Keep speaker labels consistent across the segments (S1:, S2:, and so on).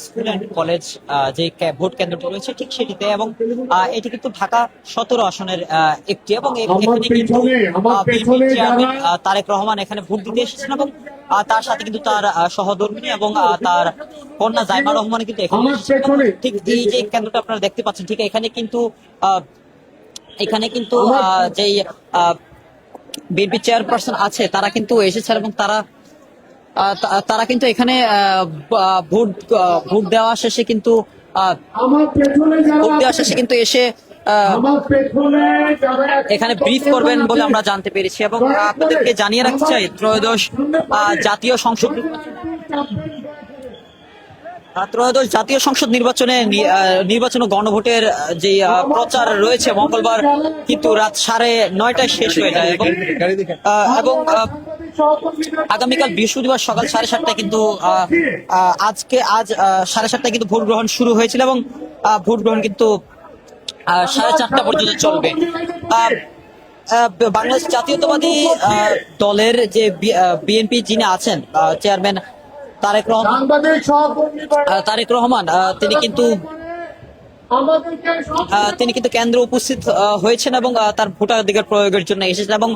S1: School and college যে vote কেন্দ্রটি রয়েছে ঠিক সেটিতে, এবং এটি কিন্তু ঢাকা 17 আসনের একটি, এবং এখানে কিন্তু বিএনপির চেয়ারম্যান তারেক রহমান এখানে ভোট দিতে এসেছেন, এবং তার সাথে কিন্তু তার সহধর্মিণী এবং তার কন্যা জাইমা রহমান কিন্তু এখানে এসেছেন। ঠিক এই যে কেন্দ্রটা আপনারা দেখতে পাচ্ছেন, ঠিক এখানে কিন্তু যেই বিএনপি চেয়ারপারসন আছে তারা কিন্তু এসেছেন, এবং তারা কিন্তু এখানে ভোট দেওয়া শেষে কিন্তু এসে এখানে ব্রিফ করবেন বলে আমরা জানতে পেরেছি। এবং আপনাদেরকে জানিয়ে রাখতে চাই, ত্রয়োদশ জাতীয় সংসদ নির্বাচন ও গণভোটের যে প্রচার রয়েছে, মঙ্গলবার কিন্তু রাত 9:30 শেষ হয়ে যায়, এবং আগামীকাল বৃহস্পতিবার সকাল 7:30 কিন্তু আজ 7:30 কিন্তু ভোট গ্রহণ শুরু হয়েছিল, এবং ভোট গ্রহণ কিন্তু 4:30 পর্যন্ত চলবে। বাংলাদেশ জাতীয়তাবাদী দলের যে বিএনপি যিনি আছেন চেয়ারম্যান তারেক রহমান, তিনি কিন্তু কেন্দ্রে উপস্থিত হয়েছেন, এবং তার ভোটাধিকার প্রয়োগের জন্য এসেছেন। এবং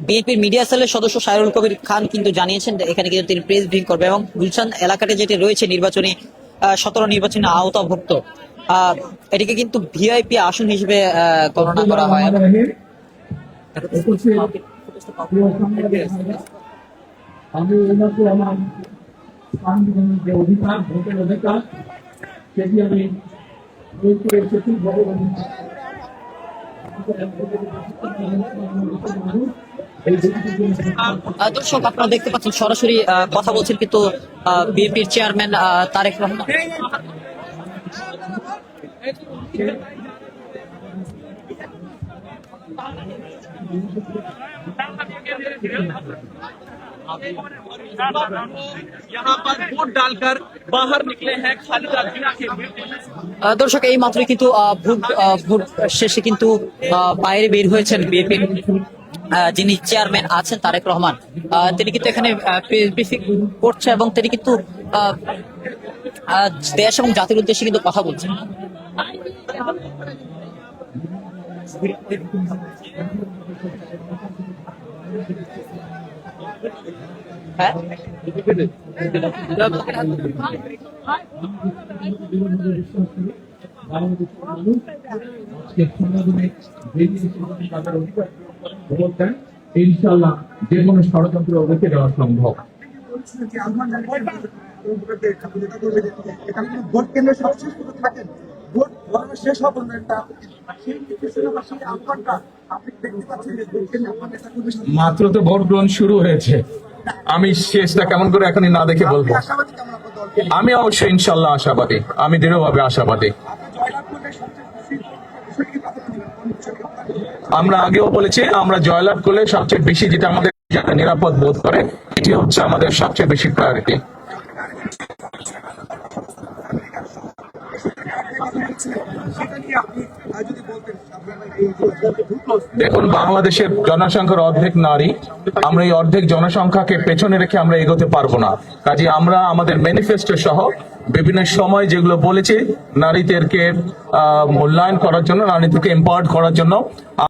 S1: বিএনপির মিডিয়া সেলের সদস্য সাইরুল কবির খান কিন্তু জানিয়েছেন এখানে কিন্তু তিনি প্রেস ব্রিফিং করবেন, এবং গুলশান এলাকাতে যেটি রয়েছে 17 নির্বাচনী আওতাভুক্ত, এটিকে কিন্তু ভিআইপি আসন হিসেবে গণনা করা হয়।
S2: আমি ওনাকে আমার সাংবিধানিক যে অধিকার, ভোটের অধিকার, সেটি আমি প্রয়োগ করে এসেছি।
S1: দর্শক, আপনারা দেখতে পাচ্ছেন সরাসরি কথা বলছেন কিন্তু বিএনপির চেয়ারম্যান তারেক রহমান।
S3: वोट डालकर बाहर निकले हैं खालिदा जिया के
S1: দর্শক, এই মাত্রই কিন্তু ভোট শেষে কিন্তু বাইরে বের হয়েছেন বিএনপির যিনি চেয়ারম্যান আছেন তারেক রহমান। তিনি কিন্তু এখানে প্রেস ব্রিফিং করছে, এবং তিনি কিন্তু দেশ এবং জাতির উদ্দেশ্যে কিন্তু কথা বলছেন। হ্যাঁ,
S2: ইনশাল্লাহ যে কোনো ষড়যন্ত্র রুখে দেওয়া সম্ভব।
S4: ভোট কেন্দ্রে সবশেষ থাকেন, ভোট গণনা শেষ হবে না,
S2: মাত্র তো ভোট গ্রহণ শুরু হয়েছে, আমি শেষটা কেমন করে এখনই না দেখে বলবো। আমি অবশ্যই ইনশাল্লাহ আশাবাদী, আমি দৃঢ়ভাবে আশাবাদী। আমরা আগেও বলেছি, আমরা জয়লাভ করলে সবচেয়ে বেশি যেটা আমাদের নিরাপদ বোধ করে, এটি হচ্ছে আমাদের সবচেয়ে বেশি প্রায়োরিটি। দেখুন, বাংলাদেশের জনসংখ্যার অর্ধেক নারী, আমরা এই অর্ধেক জনসংখ্যাকে পেছনে রেখে আমরা এগোতে পারবো না। কাজে আমরা আমাদের ম্যানিফেস্টো সহ বিভিন্ন সময় যেগুলো বলেছি নারীদেরকে মূল্যায়ন করার জন্য, নারীদেরকে এম্পাওয়ার্ড করার জন্য